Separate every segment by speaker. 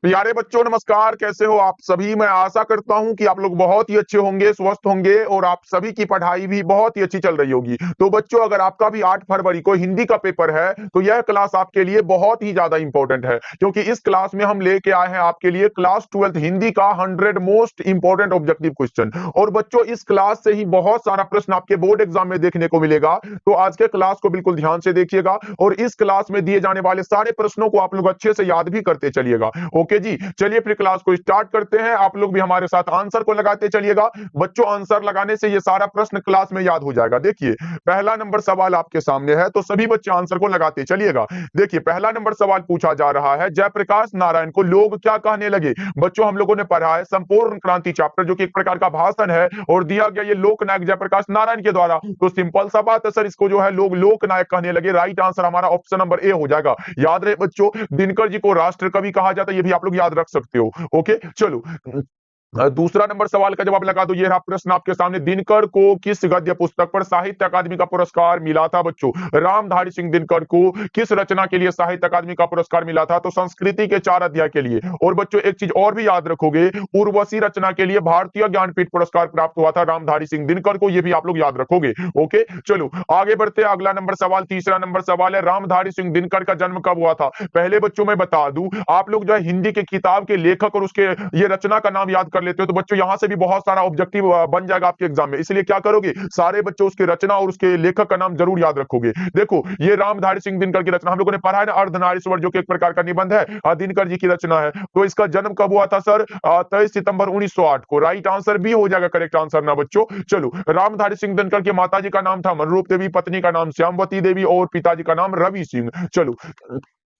Speaker 1: प्यारे बच्चों नमस्कार, कैसे हो आप सभी। मैं आशा करता हूं कि आप लोग बहुत ही अच्छे होंगे, स्वस्थ होंगे और आप सभी की पढ़ाई भी बहुत ही अच्छी चल रही होगी। तो बच्चों, अगर आपका भी 8 फरवरी को हिंदी का पेपर है तो यह क्लास आपके लिए बहुत ही ज्यादा इंपॉर्टेंट है, क्योंकि इस क्लास में हम लेके आए हैं आपके लिए क्लास 12th हिंदी का 100 मोस्ट इंपॉर्टेंट ऑब्जेक्टिव क्वेश्चन। और बच्चों, इस क्लास से ही बहुत सारा प्रश्न आपके बोर्ड एग्जाम में देखने को मिलेगा। तो आज के क्लास को बिल्कुल ध्यान से देखिएगा और इस क्लास में दिए जाने वाले सारे प्रश्नों को आप लोग अच्छे से याद भी करते चलिएगा। ओके जी, चलिए फिर क्लास को स्टार्ट करते हैं। आप लोग भी हमारे साथ आंसर को लगाते चलिएगा। बच्चों, आंसर लगाने से ये सारा प्रश्न क्लास में याद हो जाएगा। देखिए, पहला नंबर सवाल आपके सामने है, तो सभी बच्चे आंसर को लगाते चलिएगा। देखिए, पहला नंबर सवाल पूछा जा रहा है, जयप्रकाश नारायण को लोग क्या कहने लगे। बच्चों, हम लोगों ने पढ़ा है संपूर्ण क्रांति चैप्टर, जो कि एक प्रकार का भाषण है और दिया गया ये लोकनायक जयप्रकाश नारायण के द्वारा। तो सिंपल सा बात है सर, इसको जो है लोग लोकनायक कहने लगे। राइट आंसर हमारा ऑप्शन नंबर ए हो जाएगा। याद रहे बच्चों, दिनकर जी को राष्ट्र कवि कहा जाता है, ये भी आप लोग याद रख सकते हो। ओके, चलो दूसरा नंबर सवाल का जवाब लगा दो। ये रहा प्रश्न आपके सामने, दिनकर को किस गद्य पुस्तक पर साहित्य अकादमी का पुरस्कार मिला था। बच्चों, रामधारी सिंह दिनकर को किस रचना के लिए साहित्य अकादमी का पुरस्कार मिला था, तो संस्कृति के 4 अध्याय के लिए। और बच्चों, एक चीज और भी याद रखोगे, उर्वशी रचना के लिए भारतीय ज्ञानपीठ पुरस्कार प्राप्त हुआ था रामधारी सिंह दिनकर को, ये भी आप लोग याद रखोगे। ओके, चलो आगे बढ़ते हैं। अगला नंबर सवाल, तीसरा नंबर सवाल है, रामधारी सिंह दिनकर का जन्म कब हुआ था। पहले बच्चों मैं बता दूं, आप लोग जो है हिंदी के किताब के लेखक और उसके ये रचना का नाम याद कर लेते हो, तो बच्चों यहां से भी बहुत सारा ऑब्जेक्टिव बन जाएगा आपके एग्जाम में। इसलिए क्या करोगे, सारे बच्चों उसके रचना और उसके लेखक का नाम जरूर याद रखोगे। देखो, ये रामधारी सिंह दिनकर की रचना हम लोगों ने पढ़ा है ना, अर्धनारीश्वर, जो कि एक प्रकार का निबंध है, दिनकर जी की रचना है। तो इसका जन्म कब हुआ था सर, 23 सितंबर 1908 को। राइट आंसर भी हो जाएगा करेक्ट आंसर ना बच्चों। चलो, रामधारी सिंह दिनकर की माता जी का नाम था मनरूप देवी, पत्नी का नाम श्यामवती देवी और पिताजी का नाम रवि सिंह। चलो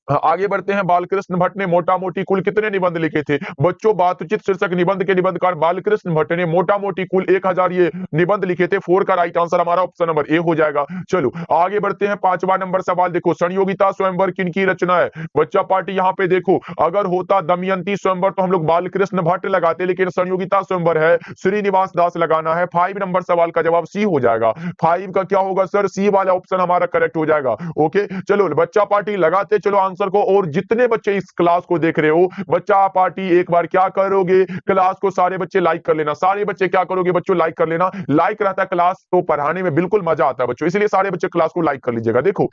Speaker 1: आगे बढ़ते हैं। बालकृष्ण भट्ट ने मोटा मोटी कुल कितने निबंध लिखे थे। बच्चों, बातचीत शीर्षक निबंध के निबंधकार बालकृष्ण भट्ट ने मोटा मोटी कुल 1000 ये निबंध लिखे थे। 4 का राइट आंसर हमारा ऑप्शन नंबर ए हो जाएगा। चलो आगे बढ़ते हैं। पांचवा नंबर सवाल देखो, संयोगिता स्वयंवर किनकी रचना है। बच्चा पार्टी यहाँ पे देखो, अगर होता दमयंती स्वयंवर तो हम लोग बालकृष्ण भट्ट लगाते, लेकिन संयोगिता स्वयंवर है, श्रीनिवास दास लगाना है। 5 नंबर सवाल का जवाब सी हो जाएगा। 5 का क्या होगा सर, सी वाला ऑप्शन हमारा करेक्ट हो जाएगा। ओके, चलो बच्चा पार्टी लगाते चलो आंसर को। और जितने बच्चे इस क्लास को देख रहे हो, बच्चा पार्टी एक बार क्या करोगे, क्लास को सारे बच्चे लाइक कर लेना। सारे बच्चे क्या करोगे बच्चों, लाइक कर लेना। लाइक रहता है क्लास तो पढ़ाने में बिल्कुल मजा आता है बच्चों, इसलिए सारे बच्चे क्लास को लाइक कर लीजिएगा। देखो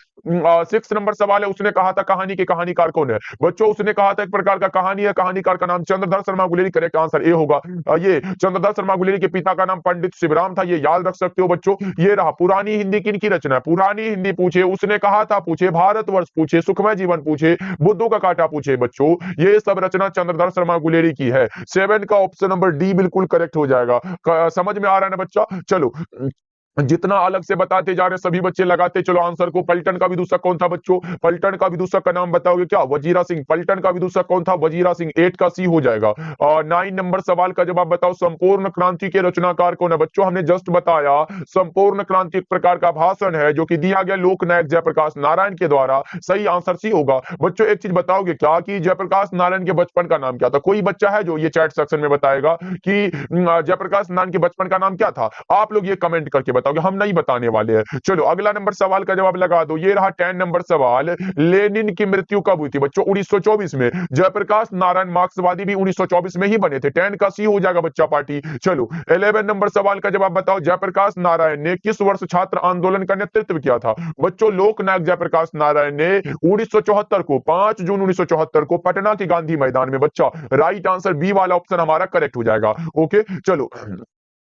Speaker 1: 6 नंबर सवाल है, उसने कहा था कहानी के कहानीकार कौन है। बच्चों, उसने कहा था एक प्रकार का कहानी है, कहानीकार का नाम Chandradhar Sharma Guleri. Correct answer A होगा। ये चंद्रधर शर्मा गुलेरी के पिता का नाम पंडित शिवराम था, ये याद रख सकते हो बच्चों। ये रहा पुरानी हिंदी किनकी रचना है। पुरानी हिंदी पूछे, उसने कहा था पूछे, भारतवर्ष पूछे, सुखमय जीवन पूछे, बुद्धू का काटा पूछे, बच्चों ये सब रचना चंद्रधर शर्मा गुलेरी की है। 7 का ऑप्शन नंबर डी बिल्कुल करेक्ट हो जाएगा। समझ में आ रहा है ना बच्चा। चलो जितना अलग से बताते जा रहे सभी बच्चे लगाते चलो आंसर को। पलटन का विदूषक कौन था बच्चों, पलटन का विदूषक का नाम बताओगे क्या, वजीरा सिंह। पलटन का विदूषक कौन था, वजीरा सिंह। 8 का सी हो जाएगा। और 9 नंबर सवाल का जवाब बताओ, संपूर्ण क्रांति के रचनाकार कौन है। बच्चों, हमने जस्ट बताया संपूर्ण क्रांति एक प्रकार का भाषण है, जो कि दिया गया लोकनायक जयप्रकाश नारायण के द्वारा। सही आंसर सी होगा। बच्चों, एक चीज बताओगे क्या कि जयप्रकाश नारायण के बचपन का नाम क्या था। कोई बच्चा है जो ये चैट सेक्शन में बताएगा कि जयप्रकाश नारायण के बचपन का नाम क्या था। आप लोग ये कमेंट करके बताओगे, हम नहीं बताने वाले हैं। चलो अगला नंबर सवाल का जवाब लगा दो। ये रहा 10 नंबर सवाल, लेनिन की मृत्यु कब हुई थी। बच्चों 1924 में। जयप्रकाश नारायण मार्क्सवादी भी 1924 में ही बने थे। 10 का सी हो जाएगा बच्चा पार्टी। चलो 11 नंबर सवाल का जवाब बताओ, जयप्रकाश नारायण ने किस वर्ष छात्र आंदोलन का नेतृत्व किया था। बच्चों, लोकनायक जयप्रकाश नारायण ने 1974 को 5 जून 1974 को पटना के गांधी मैदान में। बच्चा राइट आंसर बी वाला ऑप्शन हमारा करेक्ट हो जाएगा। ओके, चलो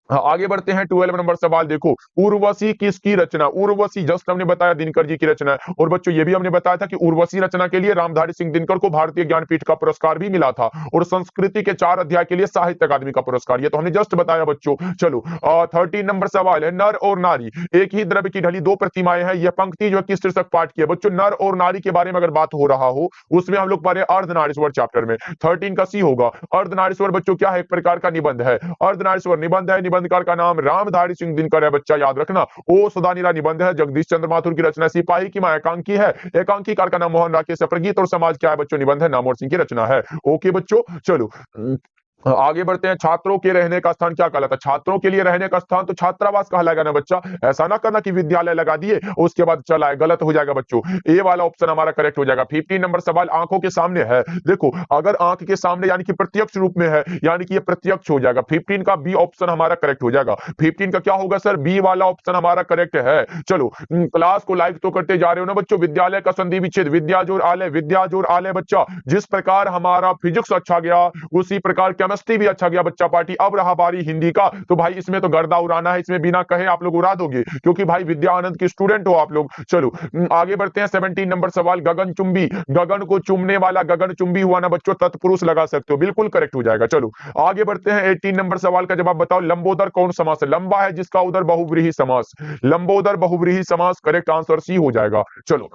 Speaker 1: आगे बढ़ते हैं। 12 नंबर सवाल देखो, उर्वशी किसकी रचना। उर्वशी जस्ट हमने बताया दिनकर जी की रचना है। और बच्चों ये भी हमने बताया था कि उर्वशी रचना के लिए रामधारी सिंह दिनकर को भारतीय ज्ञानपीठ का पुरस्कार भी मिला था। और संस्कृति के 4 अध्याय के लिए साहित्य अकादमी का पुरस्कार, ये तो हमने जस्ट बताया बच्चों। चलो 13 नंबर सवाल है, नर और नारी एक ही द्रव्य की ढली 2 प्रतिमाएं हैं। यह पंक्ति जो है किस शीर्षक पाठ की है। बच्चों, नर और नारी के बारे में अगर बात हो रहा हो, उसमें हम लोग पढ़े अर्धनारीश्वर चैप्टर में। 13 का सी होगा। अर्धनारीश्वर बच्चों क्या है, एक प्रकार का निबंध है। अर्धनारीश्वर निबंध है, निबंधकार का नाम रामधारी सिंह दिनकर है। बच्चा याद रखना। ओ सदानीरा निबंध है, जगदीश चंद्र माथुर की रचना। सिपाही की मां एकांकी है, एकांकीकार का नाम मोहन राकेश है। प्रगीत और समाज क्या है बच्चों, निबंध है, नामवर सिंह की रचना है। ओके बच्चों, चलो आगे बढ़ते हैं। छात्रों के रहने का स्थान क्या कहलाता है? छात्रों के लिए रहने का स्थान तो छात्रावास कहलाएगा ना बच्चा। ऐसा ना करना कि विद्यालय लगा दिए उसके बाद चला है, गलत हो जाएगा बच्चों। ए वाला ऑप्शन हमारा करेक्ट हो जाएगा। 15 नंबर सवाल आंखों के सामने है। देखो अगर आंख के सामने यानी कि प्रत्यक्ष रूप में है, यानी कि ये प्रत्यक्ष हो जाएगा। 15 का बी ऑप्शन हमारा करेक्ट हो जाएगा। 15 का क्या होगा सर? बी वाला ऑप्शन हमारा करेक्ट है। चलो क्लास को लाइक तो करते जा रहे हो ना बच्चों। विद्यालय का संधि विच्छेद, विद्या जोड़ आलय, विद्या जोड़ आलय बच्चा। जिस प्रकार हमारा फिजिक्स अच्छा गया उसी प्रकार केमिस्ट्री भी अच्छा गया बच्चा पार्टी। अब रहा बारी हिंदी का, तो भाई इसमें तो गर्दा उड़ाना है, इसमें बिना कहे आप लोग उड़ा दोगे क्योंकि भाई विद्या आनंद के स्टूडेंट हो आप लोग। चलो आगे बढ़ते हैं। 17 नंबर सवाल गगन चुंबी, गगन को चुमने वाला गगन चुंबी हुआ ना बच्चों, तत्पुरुष लगा सकते हो, बिल्कुल करेक्ट हो जाएगा। चलो आगे बढ़ते हैं। 18 नंबर सवाल का जवाब बताओ। लंबोदर कौन समास है? लंबा है जिसका उधर बहुव्रीहि समास, लंबोदर बहुव्रीहि समास, करेक्ट आंसर सी हो जाएगा। चलो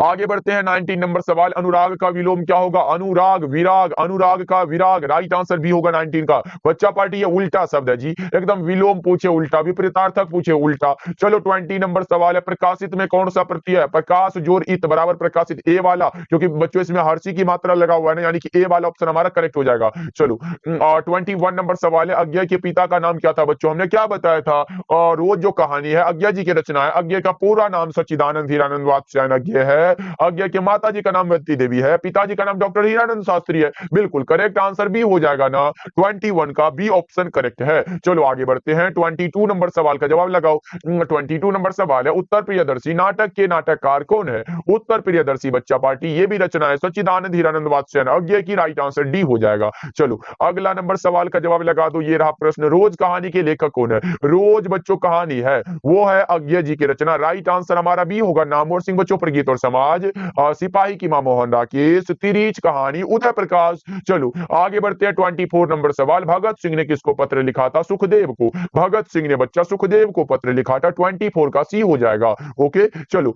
Speaker 1: आगे बढ़ते हैं। 19 नंबर सवाल अनुराग का विलोम क्या होगा? अनुराग विराग, अनुराग का विराग, राइट आंसर भी होगा 19 का। बच्चा पार्टी ये उल्टा शब्द है जी, एकदम विलोम पूछे उल्टा, विपरीतार्थक पूछे उल्टा। चलो 20 नंबर सवाल है प्रकाशित में कौन सा प्रत्यय है? प्रकाश जोर इत बराबर प्रकाशित, ए वाला, क्योंकि बच्चों इसमें हर्षी की मात्रा लगा हुआ है ना, यानी कि ए वाला ऑप्शन हमारा करेक्ट हो जाएगा। चलो और 21 नंबर सवाल है अज्ञा के पिता का नाम क्या था? बच्चों हमने क्या बताया था? और वो जो कहानी है अज्ञा जी की रचना है। अज्ञा का पूरा नाम सच्चिदानंद हीरानंद वात्स्यायन अज्ञा है। अज्ञा के माता जी का नाम वत्ती देवी है, पिताजी का नाम डॉक्टर हीरानंद शास्त्री है। बिल्कुल करेक्ट आंसर भी हो जाएगा ना। 21 का बी ऑप्शन करेक्ट है। चलो आगे बढ़ते हैं। 22 नंबर सवाल का जवाब लगाओ। 22 नंबर सवाल है उत्तर प्रियदर्शी नाटक के नाटककार कौन है? उत्तर प्रियदर्शी बच्चा पार्टी ये भी रचना है सच्चिदानंद हीरानंद वात्स्यायन अज्ञा की, राइट आंसर डी हो जाएगा। चलो अगला नंबर सवाल का जवाब लगा दो। ये रहा प्रश्न, रोज कहानी के लेखक कौन है? रोज बच्चों कहानी है वो है अज्ञा जी की रचना, राइट आंसर हमारा बी होगा। नामवर सिंह बच्चों प्रगीत और समाज, सिपाही की मां मोहन राकेश, तिरीच कहानी उदय प्रकाश। चलो आगे बढ़ते हैं। 24 नंबर सवाल भगत सिंह ने किसको पत्र लिखा था? सुखदेव को। भगत सिंह ने बच्चा सुखदेव को पत्र लिखा था। 24 का सी हो जाएगा। ओके चलो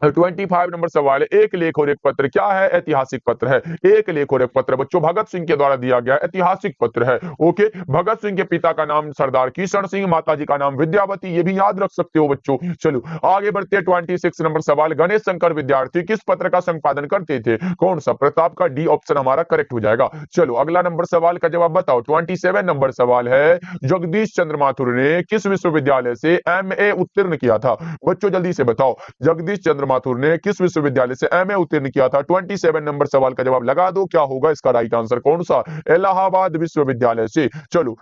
Speaker 1: 25 नंबर सवाल है एक लेख और एक पत्र क्या है? ऐतिहासिक पत्र है। एक लेख और एक पत्र बच्चों भगत सिंह के द्वारा दिया गया ऐतिहासिक पत्र है। ओके भगत सिंह के पिता का नाम सरदार किशन सिंह, माता जी का नाम विद्यावती, ये भी याद रख सकते हो बच्चों। चलो आगे बढ़ते हैं। 26 नंबर सवाल गणेश शंकर विद्यार्थी किस पत्र का संपादन करते थे? कौन सा? प्रताप का, डी ऑप्शन हमारा करेक्ट हो जाएगा। चलो अगला नंबर सवाल का जवाब बताओ। 27 नंबर सवाल है जगदीश चंद्र माथुर ने किस विश्वविद्यालय से एमए उत्तीर्ण किया था? बच्चों जल्दी से बताओ जगदीश चंद्र माथुर ने किस विश्वविद्यालय से एमए उत्तीर्ण किया था? 27 नंबर सवाल का जवाब लगा दो। क्या होगा इसका राइट आंसर? कौन सा? इलाहाबाद विश्वविद्यालय से। चलो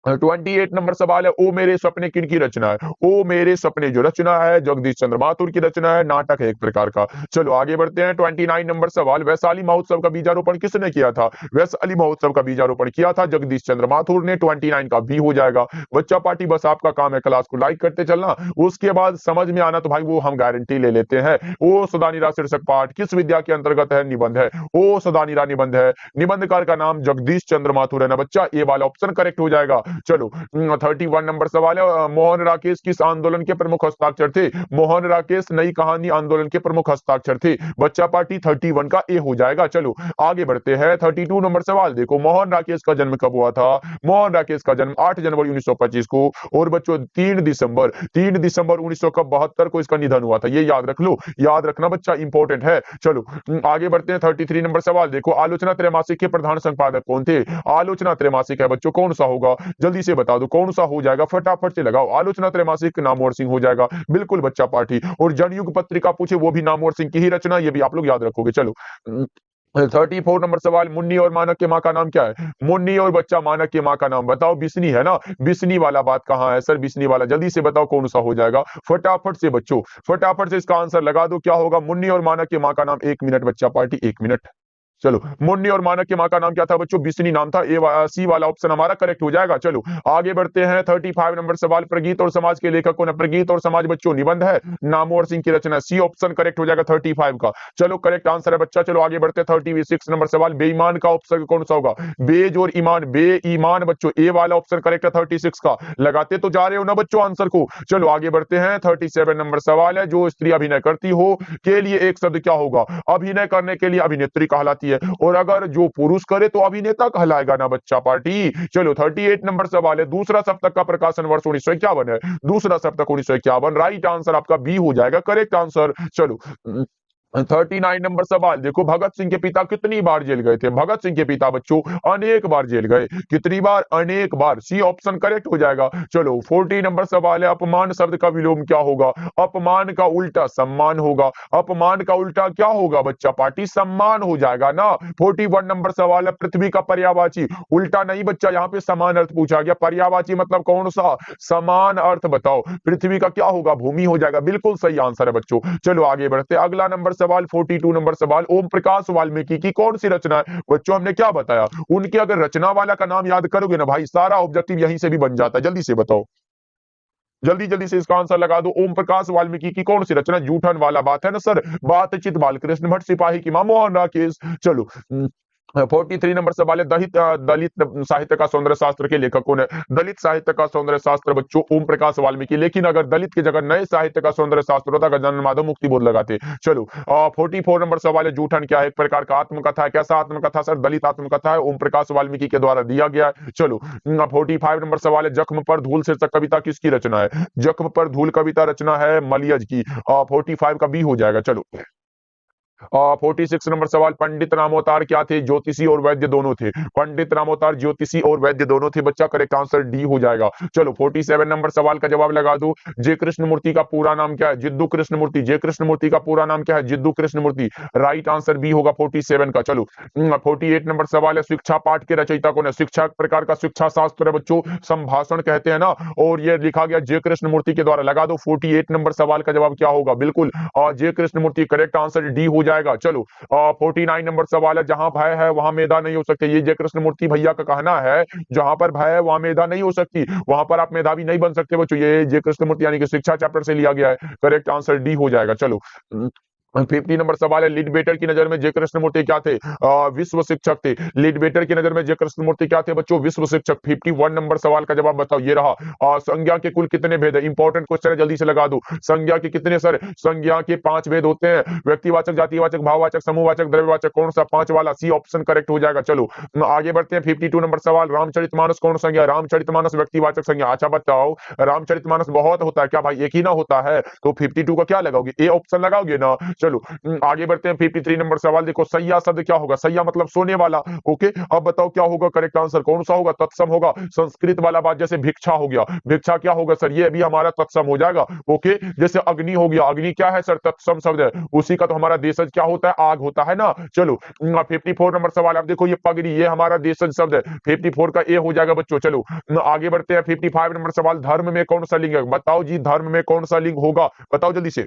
Speaker 1: 28 नंबर सवाल है ओ मेरे सपने किनकी रचना है? ओ मेरे सपने जो रचना है जगदीश चंद्र माथुर की रचना है, नाटक है एक प्रकार का। चलो आगे बढ़ते हैं। 29 नंबर सवाल वैशाली महोत्सव का बीजारोपण किसने किया था? वैशाली महोत्सव का बीजारोपण किया था जगदीश चंद्र माथुर ने। 29 का भी हो जाएगा। बच्चा पार्टी बस आपका काम है क्लास को लाइक करते चलना, उसके बाद समझ में आना तो भाई वो हम गारंटी ले लेते हैं। ओ सदानीरा शीर्षक पाठ किस विद्या के अंतर्गत है? निबंध है। ओ सदानीरा निबंध है। निबंधकार का नाम जगदीश चंद्र माथुर है ना बच्चा, ये वाला ऑप्शन करेक्ट हो जाएगा। चलो 31 नंबर सवाल है मोहन राकेश किस आंदोलन के प्रमुख हस्ताक्षर थे? मोहन राकेश नई कहानी आंदोलन के प्रमुख हस्ताक्षर थे। बच्चा पार्टी 31 का ए हो जाएगा। चलो आगे बढ़ते हैं। 32 नंबर सवाल देखो मोहन राकेश का जन्म कब हुआ था? मोहन राकेश का जन्म 8 जनवरी 1925 को, और बच्चों 3 दिसंबर 1972 को इसका निधन हुआ था। ये याद रख लो, याद रखना बच्चा इंपॉर्टेंट है। चलो आगे बढ़ते हैं। 33 नंबर सवाल देखो आलोचना त्रैमासिक के प्रधान संपादक कौन थे? आलोचना त्रैमासिक है बच्चों, कौन सा होगा जल्दी से बता दो कौन सा हो जाएगा, फटाफट से लगाओ। आलोचना त्रैमासिक नामवर सिंह हो जाएगा, बिल्कुल बच्चा पार्टी। और जनयुग पत्रिका पूछे वो भी नामवर सिंह की ही रचना, ये भी आप लोग याद रखोगे। चलो 34 नंबर सवाल मुन्नी और मानक के माँ का नाम क्या है? मुन्नी और बच्चा मानक के माँ का नाम बताओ। बिस्नी है ना, बिस्नी वाला बात कहाँ है सर? बिस्नी वाला, जल्दी से बताओ कौन सा हो जाएगा, फटाफट से बच्चों, फटाफट से इसका आंसर लगा दो। क्या होगा मुन्नी और मानक के माँ का नाम? 1 मिनट बच्चा पार्टी, 1 मिनट। चलो मुन्नी और मानक के माँ का नाम क्या था बच्चों? बिस्नी नाम था। सी वाला ऑप्शन हमारा करेक्ट हो जाएगा। चलो आगे बढ़ते हैं। 35 नंबर सवाल प्रगीत और समाज के लेखक कौन है? प्रगीत और समाज बच्चों निबंध है, नामवर सिंह की रचना। सी ऑप्शन करेक्ट हो जाएगा 35 का। चलो करेक्ट आंसर है बच्चा। चलो आगे बढ़ते हैं। 36 नंबर सवाल बेईमान का ऑप्शन कौन सा होगा? बेज और ईमान, बेईमान बच्चों, ए वाला ऑप्शन करेक्ट है 36 का। लगाते तो जा रहे हो ना बच्चों आंसर को। चलो आगे बढ़ते हैं। 37 नंबर सवाल है जो स्त्री अभिनय करती हो के लिए एक शब्द क्या होगा? अभिनय करने के लिए अभिनेत्री कहलाती है, और अगर जो पुरुष करे तो अभिनेता कहलाएगा ना बच्चा पार्टी। चलो 38 नंबर सवाल है दूसरा सप्तक का प्रकाशन वर्ष 1951 है। दूसरा सप्तक 1951, राइट आंसर आपका बी हो जाएगा करेक्ट आंसर। चलो 39 नंबर सवाल देखो, भगत सिंह के पिता कितनी बार जेल गए थे? भगत सिंह के पिता बच्चों अनेक बार जेल गए। कितनी बार? अनेक बार। सी ऑप्शन करेक्ट हो जाएगा। चलो 40 नंबर सवाल है, अपमान शब्द का विलोम क्या होगा? अपमान का उल्टा सम्मान होगा। अपमान का उल्टा क्या होगा बच्चा पार्टी? सम्मान हो जाएगा ना। 41 नंबर सवाल है, पृथ्वी का पर्यायवाची उल्टा नहीं बच्चा, यहाँ पे समान अर्थ पूछा गया। पर्यायवाची मतलब कौन सा? समान अर्थ बताओ। पृथ्वी का क्या होगा? भूमि हो जाएगा। बिल्कुल सही आंसर है बच्चों। चलो आगे बढ़ते हैं। अगला नंबर सवाल 42 नंबर सवाल, ओम प्रकाश वाल्मीकि की कौन सी रचना है? बच्चों हमने क्या बताया, उनके अगर रचना वाला का नाम याद करोगे ना भाई, सारा ऑब्जेक्टिव यहीं से भी बन जाता है। जल्दी से बताओ, जल्दी जल्दी से इसका आंसर लगा दो। ओम प्रकाश वाल्मीकि की कौन सी रचना? जूठन वाला बात है ना सर। बातचीत बालकृष्ण भट्ट, सिपाही की मां मोहन राकेश। चलो 43 नंबर सवाल है, दलित साहित्य का सौंदर्य शास्त्र के लेखक कौन है? दलित साहित्य का सौंदर्य शास्त्र बच्चों ओम प्रकाश वाल्मीकि। लेकिन अगर दलित की जगह नए साहित्य का सौंदर्य शास्त्र होता, गजानन माधव मुक्ति बोध लगाते। चलो 44 नंबर सवाल है, जूठन क्या है? एक प्रकार का आत्मकथा है। कैसा आत्मकथा सर? दलित आत्मकथा है, ओम प्रकाश वाल्मीकि के द्वारा दिया गया है। चलो 45 नंबर सवाल है, जख्म पर धूल शीर्षक कविता किसकी रचना है? जख्म पर धूल कविता रचना है मलियज की। 45 का बी हो जाएगा। चलो 46 नंबर सवाल, पंडित रामोतार क्या थे? ज्योतिषी और वैद्य दोनों थे। पंडित रामोतार ज्योतिषी और वैद्य दोनों थे बच्चा। करेक्ट आंसर डी हो जाएगा। चलो 47 नंबर सवाल का जवाब लगा दो। जय कृष्णमूर्ति का पूरा नाम क्या है? जिद्दू कृष्णमूर्ति। जय कृष्णमूर्ति का पूरा नाम क्या है? Jiddu Krishnamurti. Right answer B होगा 47 का। चलो 48 नंबर सवाल है, शिक्षा पाठ के रचयिता कौन है? शिक्षा एक प्रकार का शिक्षा शास्त्र है बच्चों, संभाषण कहते हैं ना, और ये लिखा गया जय कृष्णमूर्ति के द्वारा। लगा दो 48 नंबर सवाल का जवाब क्या होगा? बिल्कुल जय कृष्णमूर्ति। करेक्ट आंसर डी हो जाएगा। चलो 49 नंबर सवाल है, जहां भय है वहां मेधा नहीं हो सकती। ये जय कृष्णमूर्ति भैया का कहना है, जहां पर भय है वहां मेधा नहीं हो सकती, वहां पर आप मेधावी नहीं बन सकते बच्चों। ये जय कृष्णमूर्ति यानी कि शिक्षा चैप्टर से लिया गया है। करेक्ट आंसर डी हो जाएगा। चलो 50 नंबर सवाल है, लिडबेटर की नजर में जय कृष्णमूर्ति क्या थे? विश्व शिक्षक थे। लिडबेटर की नजर में जय कृष्णमूर्ति क्या थे बच्चों? विश्व शिक्षक। 51 नंबर सवाल का जवाब बताओ। ये रहा, संज्ञा के कुल कितने भेद है? इंपॉर्टेंट क्वेश्चन है, जल्दी से लगा दो। संज्ञा के कितने सर? संज्ञा के 5 भेद होते हैं, व्यक्तिवाचक, जातिवाचक, भाववाचक, समूहवाचक, द्रव्यवाचक। कौन सा? 5 वाला, सी ऑप्शन करेक्ट हो जाएगा। चलो आगे बढ़ते हैं। 52 नंबर सवाल, रामचरितमानस कौन संज्ञा? रामचरितमानस व्यक्तिवाचक संज्ञा। अच्छा बताओ, रामचरितमानस बहुत होता है क्या भाई? एक ही ना होता है, तो 52 का क्या लगाओगे? ए ऑप्शन लगाओगे ना। चलो आगे बढ़ते हैं। 53 नंबर सवाल देखो, सैया शब्द क्या होगा? सैया मतलब सोने वाला। ओके, अब बताओ क्या होगा? करेक्ट आंसर कौन सा होगा? तत्सम होगा। संस्कृत वाला बात, जैसे भिक्षा हो गया, भिक्षा क्या होगा सर? ये भी हमारा तत्सम हो जाएगा। ओके, जैसे अग्नि हो गया, अग्नि क्या है सर? तत्सम शब्द है। उसी का तो हमारा देशज क्या होता है? आग होता है ना। चलो 54 नंबर सवाल, अब देखो ये पगड़ी, ये हमारा देशज शब्द है। 54 का ए हो जाएगा बच्चों। चलो आगे बढ़ते हैं। 55 नंबर सवाल, धर्म में कौन सा लिंग है? बताओ जी, धर्म में कौन सा लिंग होगा? बताओ जल्दी से।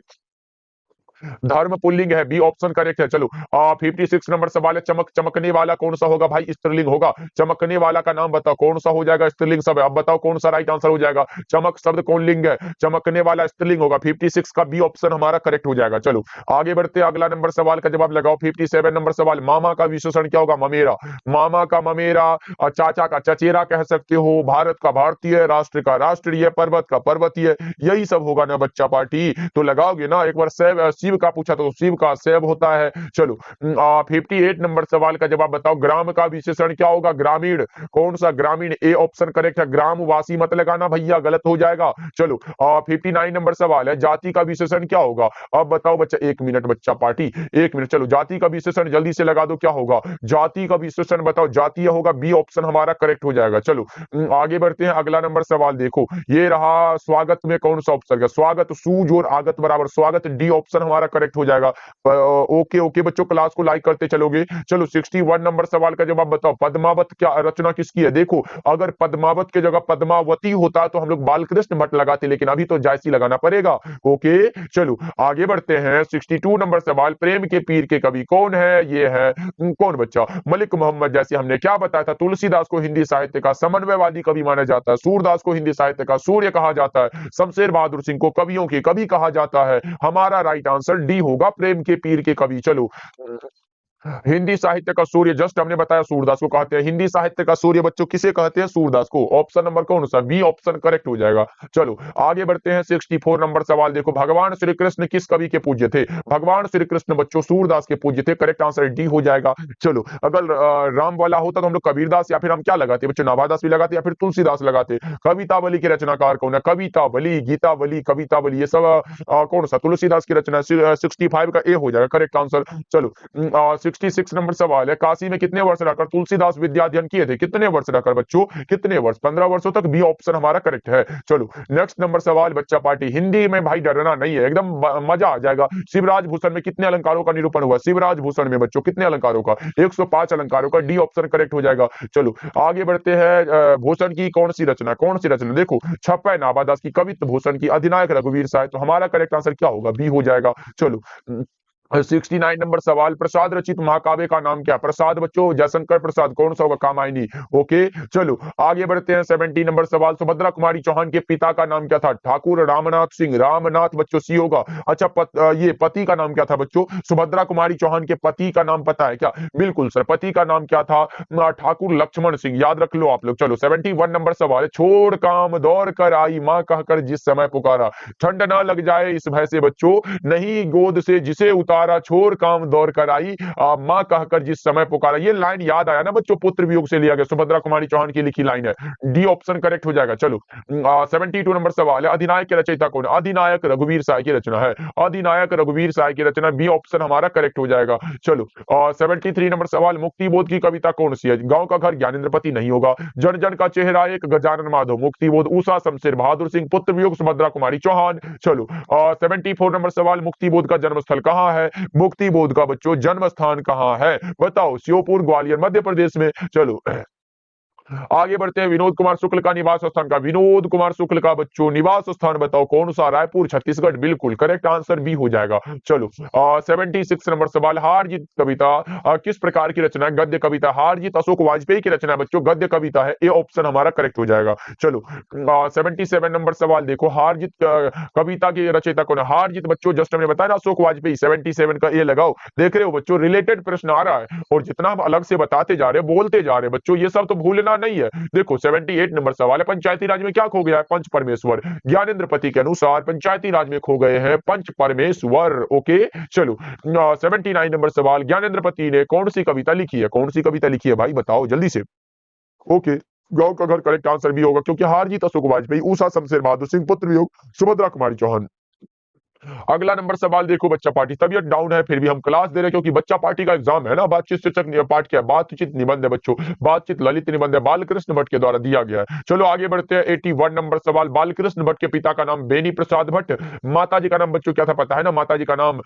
Speaker 1: धर्म पुल्लिंग है, बी ऑप्शन करेक्ट है। चलो 56 नंबर सवाल है, चमक चमकने वाला कौन सा होगा भाई? स्त्रीलिंग होगा। चमकने वाला का नाम बताओ, कौन सा हो जाएगा? स्त्रीलिंग शब्द है। अब बताओ कौन सा राइट आंसर हो जाएगा? चमक शब्द कौन लिंग है? चमकने वाला स्त्रीलिंग होगा। 56 का बी ऑप्शन हमारा करेक्ट हो जाएगा। चलो आगे बढ़ते हैं, अगला नंबर सवाल का जवाब लगाओ। 57 नंबर सवाल, मामा का विशेषण क्या होगा? ममेरा। मामा का ममेरा, चाचा का चचेरा कह सकते हो, भारत का भारतीय, राष्ट्र का राष्ट्रीय, पर्वत का पर्वतीय, यही सब होगा ना बच्चा पार्टी। तो लगाओगे ना। एक बार शिव का पूछा तो शिव का सेब होता है। चलो 58 नंबर सवाल का जवाब बताओ, ग्राम का विशेषण क्या होगा? ग्रामीण। कौन सा? ग्रामीण। ए ऑप्शन करेक्ट है। ग्रामवासी मत लगाना भैया, गलत हो जाएगा। चलो 59 नंबर सवाल है, जाति का विशेषण क्या होगा? अब बताओ बच्चा, 1 मिनट बच्चा पार्टी, 1 मिनट। चलो जाति का विशेषण जल्दी से लगा दो, क्या होगा? जाति का विशेषण बताओ। जातीय होगा, बी ऑप्शन हमारा करेक्ट हो जाएगा। चलो आगे बढ़ते हैं, अगला नंबर सवाल देखो, ये रहा, स्वागत में कौन सा ऑप्शन है? स्वागत, सूज और आगत बराबर स्वागत, डी ऑप्शन हमारा करेक्ट हो जाएगा। ओके ओके बच्चों, क्लास को लाइक करते चलोगे। चलो 61 नंबर सवाल का जवाब बताओ, पद्मावत क्या रचना किसकी है? देखो, अगर पद्मावत की जगह पद्मावती होता तो हम लोग बालकृष्ण भट्ट लगाते, लेकिन अभी तो जायसी लगाना पड़ेगा। ओके चलो आगे बढ़ते हैं। 62 नंबर सवाल, प्रेम के पीर के कवि कौन है? ये है कौन बच्चा? मलिक मोहम्मद। जैसे हमने क्या बताया था, तुलसीदास को हिंदी साहित्य का समन्वयवादी कवि माना जाता है, सूरदास को हिंदी साहित्य का सूर्य कहा जाता है, शमशेर बहादुर सिंह को कवियों के कवि कहा जाता है। हमारा राइट आंसर डी होगा, प्रेम के पीर के कवि। चलो हिंदी साहित्य का सूर्य, जस्ट हमने बताया सूरदास को कहते हैं। हिंदी साहित्य का सूर्य बच्चों किसे कहते हैं? सूरदास को। ऑप्शन नंबर कौन सा? बी ऑप्शन करेक्ट हो जाएगा। चलो आगे बढ़ते हैं। 64 नंबर सवाल देखो, भगवान श्री कृष्ण किस कवि के पूज्य थे? भगवान श्री कृष्ण बच्चों सूरदास के पूज्य थे। करेक्ट आंसर डी हो जाएगा। चलो अगर राम वाला होता तो हम लोग कबीरदास या फिर हम क्या लगाते बच्चों? नाभादास भी लगाते या फिर तुलसीदास लगाते। कवितावली के रचनाकार कौन है? कवितावली, गीतावली, कवितावली, ये सब कौन सा? तुलसीदास की रचना। 65 का ए हो जाएगा करेक्ट आंसर। चलो 66 नंबर सवाल है, काशी में कितने वर्ष रहकर तुलसीदास विद्याध्ययन किए थे? कितने वर्ष रहकर बच्चों? कितने वर्ष? 15 वर्षों तक। बी ऑप्शन हमारा करेक्ट है। चलो नेक्स्ट नंबर सवाल बच्चा पार्टी, हिंदी में भाई डरना नहीं है, एकदम मजा आ जाएगा। शिवराज भूषण में कितने अलंकारों का निरूपण हुआ? शिवराज भूषण में बच्चों कितने अलंकारों का? 105 अलंकारों का। डी ऑप्शन करेक्ट हो जाएगा। चलो आगे बढ़ते हैं। भूषण की कौन सी रचना, कौन सी रचना देखो, छप्पन नाभादास की, कवित्व भूषण की, अधिनायक रघुवीर साय। तो हमारा करेक्ट आंसर क्या होगा? बी हो जाएगा। चलो 69 नंबर सवाल, प्रसाद रचित महाकाव्य का नाम क्या? प्रसाद बच्चों जयशंकर प्रसाद। कौन सा होगा? कामायनी। ओके चलो आगे बढ़ते हैं। 70 नंबर सवाल, सुभद्रा कुमारी चौहान के पिता का नाम क्या था? ठाकुर रामनाथ सिंह। रामनाथ बच्चों सी होगा। अच्छा ये पति का नाम क्या था बच्चों? सुभद्रा कुमारी चौहान के पति का नाम पता है क्या? बिल्कुल सर, पति का नाम क्या था? ठाकुर लक्ष्मण सिंह। याद रख लो आप लोग। चलो 71 नंबर सवाल है, छोड़ काम दौड़ कर आई माँ कहकर जिस समय पुकारा, ठंड ना लग जाए इस भय से बच्चों, नहीं गोद से जिसे उतारा, छोड़ काम दौड़ कर आई माँ कहकर जिस समय पुकारा। ये लाइन याद आया ना बच्चों? पुत्र वियोग से लिया गया, सुभद्रा कुमारी चौहान की लिखी लाइन है। डी ऑप्शन करेक्ट हो जाएगा। चलो 72 नंबर सवाल है, अधिनायक की रचयिता कौन? अधिनायक रघुवीर साय की रचना है। अधिनायक रघुवीर साय की रचना। बी ऑप्शन हमारा करेक्ट हो जाएगा। चलो 73 नंबर सवाल, मुक्ति बोध की कविता कौन सी है? गांव का घर ज्ञानेंद्रपति नहीं होगा। जन जन का चेहरा एक गजानन माधव। मुक्ति बोध उषा शमशेर बहादुर सिंह। पुत्र वियोग सुभद्रा कुमारी चौहान। चलो 74 नंबर सवाल, मुक्ति बोध का जन्म स्थल कहाँ है? मुक्ति बोध का बच्चों जन्म स्थान कहाँ है? बताओ। श्योपुर ग्वालियर मध्य प्रदेश में। चलो आगे बढ़ते हैं। विनोद कुमार शुक्ल का निवास स्थान का, विनोद कुमार शुक्ल का बच्चों निवास स्थान बताओ कौन सा? रायपुर छत्तीसगढ़। बिल्कुल करेक्ट आंसर बी हो जाएगा। चलो 76 नंबर सवाल, हार जीत कविता किस प्रकार की रचना है? गद्य कविता। हार जीत अशोक वाजपेयी की रचना है बच्चों, गद्य कविता है। ए ऑप्शन हमारा करेक्ट हो जाएगा। चलो 77 नंबर सवाल देखो, हार जीत कविता की रचयिता कौन है? हार जीत बच्चों जस्ट हमने बताया ना अशोक वाजपेयी। 77 का ए लगाओ। देख रहे हो बच्चों, रिलेटेड प्रश्न आ रहा है और जितना हम अलग से बताते जा रहे हैं, बोलते जा रहे हैं बच्चों, ये सब तो भूलना नहीं है। देखो 78 नंबर सवाल है, पंचायती राज में क्या खो गया है? पंच परमेश्वर। ज्ञानेंद्र के अनुसार पंचायती राज में खो गए हैं पंच परमेश्वर। ओके चलो 79 नंबर सवाल, ज्ञानेंद्र ने कौन सी कविता लिखी है? कौन सी कविता लिखी है भाई बताओ जल्दी से। ओके गांव का घर करेक्ट आंसर भी होगा, क्योंकि हार जीत अशोक वाजपेयी, उषा शमशेर बहादुर सिंह, पुत्र वियोग सुभद्रा कुमारी चौहान। अगला नंबर सवाल देखो, बच्चा पार्टी तबियत डाउन है फिर भी हम क्लास दे रहे हैं, क्योंकि बच्चा पार्टी का एग्जाम है ना। बातचीत शीर्षक पाठ क्या है? बातचीत निबंध है बच्चों, बातचीत ललित निबंध है, बालकृष्ण भट्ट के द्वारा दिया गया है। चलो आगे बढ़ते हैं। 81 नंबर सवाल, बालकृष्ण भट्ट के पिता का नाम बेनी प्रसाद भट्ट। माता जी का नाम बच्चों क्या था पता है ना? माता जी का नाम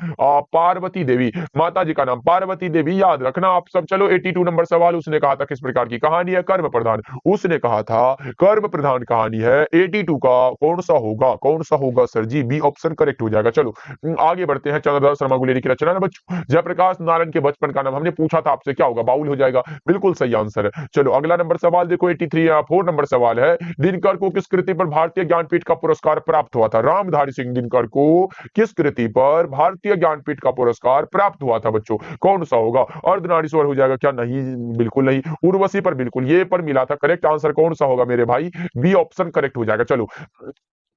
Speaker 1: पार्वती देवी। माता जी का नाम पार्वती देवी, याद रखना आप सब। चलो 82 नंबर सवाल, उसने कहा था किस प्रकार की कहानी है? कर्म प्रधान। उसने कहा था कर्म प्रधान कहानी है। 82 का कौन सा होगा? कौन सा होगा सर जी? बी ऑप्शन करेक्ट हो जाएगा। चलो आगे बढ़ते हैं। चंद्रधर शर्मा गुलेरी की रचना है बच्चों। जयप्रकाश नारायण के बचपन का नाम हमने पूछा था आपसे, क्या होगा? बाउल हो जाएगा। बिल्कुल सही आंसर है। चलो अगला नंबर सवाल देखो, 4 नंबर सवाल है, दिनकर को किस कृति पर भारतीय ज्ञानपीठ का पुरस्कार प्राप्त हुआ था? रामधारी सिंह दिनकर को किस कृति पर भारतीय ज्ञानपीठ का पुरस्कार प्राप्त हुआ था बच्चों? कौन सा होगा? अर्धनारीश्वर हो जाएगा क्या? नहीं बिल्कुल नहीं। उर्वशी पर बिल्कुल ये पर मिला था। करेक्ट आंसर कौन सा होगा मेरे भाई? बी ऑप्शन करेक्ट हो जाएगा। चलो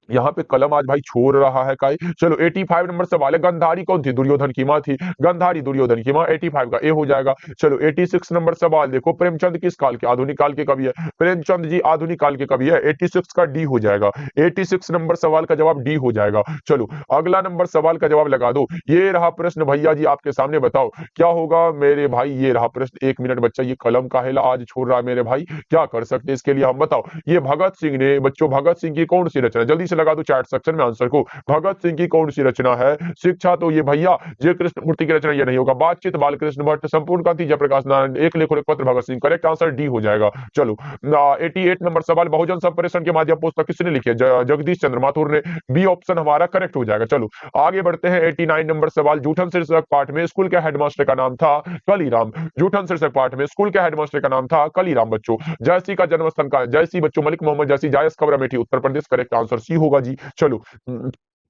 Speaker 1: यहाँ पे कलम आज भाई छोड़ रहा है काय। चलो 85 नंबर सवाल है, गंधारी कौन थी? दुर्योधन की मां थी। गंधारी दुर्योधन की मां। 85 का ए हो जाएगा। चलो 86 नंबर सवाल देखो, प्रेमचंद किस काल के? आधुनिक काल के कवि है। प्रेमचंद जी आधुनिक काल के कवि है। 86 का डी हो जाएगा। 86 नंबर सवाल का जवाब डी हो जाएगा। चलो अगला नंबर सवाल का जवाब लगा दो। ये रहा प्रश्न भैया जी आपके सामने, बताओ क्या होगा मेरे भाई? ये रहा प्रश्न। 1 मिनट बच्चा, ये कलम काहेला आज छोड़ रहा है मेरे भाई? क्या कर सकते हैं इसके लिए हम? बताओ। ये भगत सिंह ने बच्चों, भगत सिंह की कौन सी रचना? जल्दी से लगा दो चैट सेक्शन में आंसर को। भगत सिंह की कौन सी रचना है? शिक्षा तो ये भैया जय कृष्णमूर्ति की रचना ये नहीं होगा। बातचीत बालकृष्ण भट्ट। संपूर्ण क्रांति जयप्रकाश नारायण। एक लेख और एक पत्र Bhagat Singh. Correct answer D हो जाएगा। चलो 88 नंबर सवाल, बहुजन संप्रेषण के माध्यम पुस्तक किसने लिखी है? जगदीश चंद्र माथुर ने। बी ऑप्शन हमारा करेक्ट हो जाएगा। चलो आगे बढ़ते हैं। 89 नंबर सवाल, जूठन शीर्षक पाठ में स्कूल के हेडमास्टर का नाम था? कलीराम। जूठन शीर्षक पाठ में स्कूल के हेडमास्टर का नाम था कलीराम बच्चों। जयसी का जन्मस्थान का? जयसी बच्चों मलिक मोहम्मद जयसी, जायस खबर Amethi Uttar Pradesh. Correct answer C होगा जी। चलो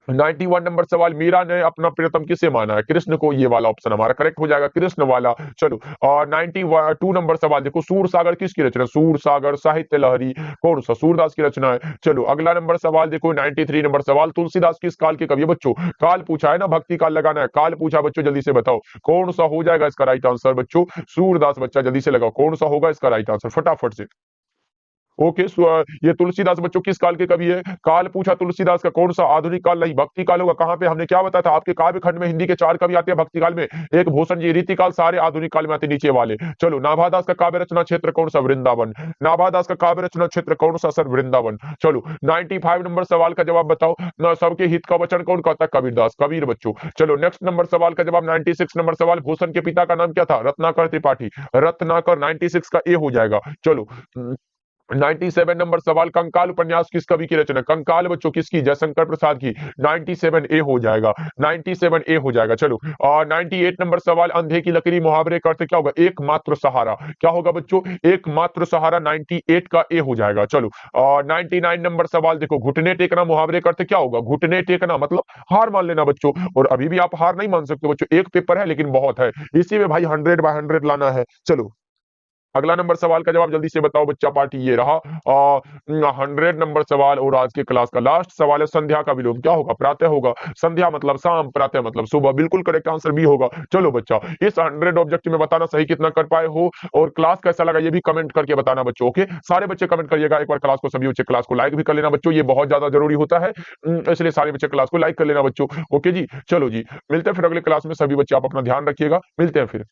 Speaker 1: 91 नंबर सवाल, मीरा ने अपना प्रियतम किसे माना है? कृष्ण को। ये वाला ऑप्शन हमारा करेक्ट हो जाएगा, कृष्ण वाला। चलो, और 92 नंबर सवाल देखो, सूरसागर किसकी रचना? सूरसागर साहित्य लहरी कौन सा? सूरदास की रचना है। चलो, अगला नंबर सवाल देखो, 93 नंबर सवाल, तुलसीदास किस काल के कवि है? बच्चों, काल पूछा है ना, भक्ति काल लगाना है, काल पूछा बच्चों, जल्दी से बताओ कौन सा हो जाएगा इसका राइट आंसर? बच्चों, सूरदास। बच्चा जल्दी से लगाओ कौन सा होगा इसका राइट आंसर, फटाफट से। ओके, ये तुलसीदास बच्चों किस काल के कवि है? काल पूछा तुलसीदास का, कौन सा? आधुनिक काल नहीं, भक्ति काल होगा। कहां पे? हमने क्या बताया था आपके काव्य खंड में, हिंदी के 4 कवि आते हैं भक्ति काल में, एक भूषण जी, रीतिकाल सारे आधुनिक काल में आते हैं नीचे वाले। चलो, नाभादास का काव्य रचना क्षेत्र कौन सा? वृंदावन। नाभादास का काव्य रचना क्षेत्र कौन सा सर? वृंदावन। चलो, 95 नंबर सवाल का जवाब बताओ, ना सबके हित का वचन कौन कहता है? कबीरदास, कबीर बच्चों। चलो, नेक्स्ट नंबर सवाल का जवाब, 96 नंबर सवाल, भूषण के पिता का नाम क्या था? रत्नाकर त्रिपाठी। रत्नाकर 96 का ए हो जाएगा। चलो, 97 नंबर सवाल, कंकाल उपन्यास किस कवि की रचना? कंकाल बच्चों किसकी? जयशंकर प्रसाद की। 97 ए हो जाएगा, 97 ए हो जाएगा। चलो, और 98 नंबर सवाल, अंधे की लकीरी मुहावरे का अर्थ क्या होगा? एकमात्र सहारा। क्या होगा बच्चों? एकमात्र सहारा, 98 का ए हो जाएगा। चलो, और 99 नंबर सवाल देखो, घुटने टेकना मुहावरे का अर्थ क्या होगा? घुटने टेकना मतलब हार मान लेना बच्चों, और अभी भी आप हार नहीं मान सकते बच्चों, एक पेपर है लेकिन बहुत है, इसी में भाई 100 बाय 100 लाना है। चलो, अगला नंबर सवाल का जवाब जल्दी से बताओ बच्चा, पार्टी ये रहा। 100 नंबर सवाल, और आज के क्लास का लास्ट सवाल है, संध्या का विलोम क्या होगा? प्रातः होगा। संध्या मतलब शाम, प्रातः मतलब सुबह, बिल्कुल करेक्ट आंसर भी होगा। चलो बच्चा, इस 100 ऑब्जेक्टिव में बताना सही कितना कर पाए हो, और क्लास कैसा लगा ये भी कमेंट करके बताना बच्चों। ओके, सारे बच्चे कमेंट करिएगा एक बार क्लास को, सभी बच्चे क्लास को लाइक भी कर लेना बच्चों, ये बहुत ज्यादा जरूरी होता है, इसलिए सारे बच्चे क्लास को लाइक कर लेना बच्चों। ओके जी, चलो जी, मिलते हैं फिर अगले क्लास में, सभी बच्चे आप अपना ध्यान रखिएगा, मिलते हैं फिर।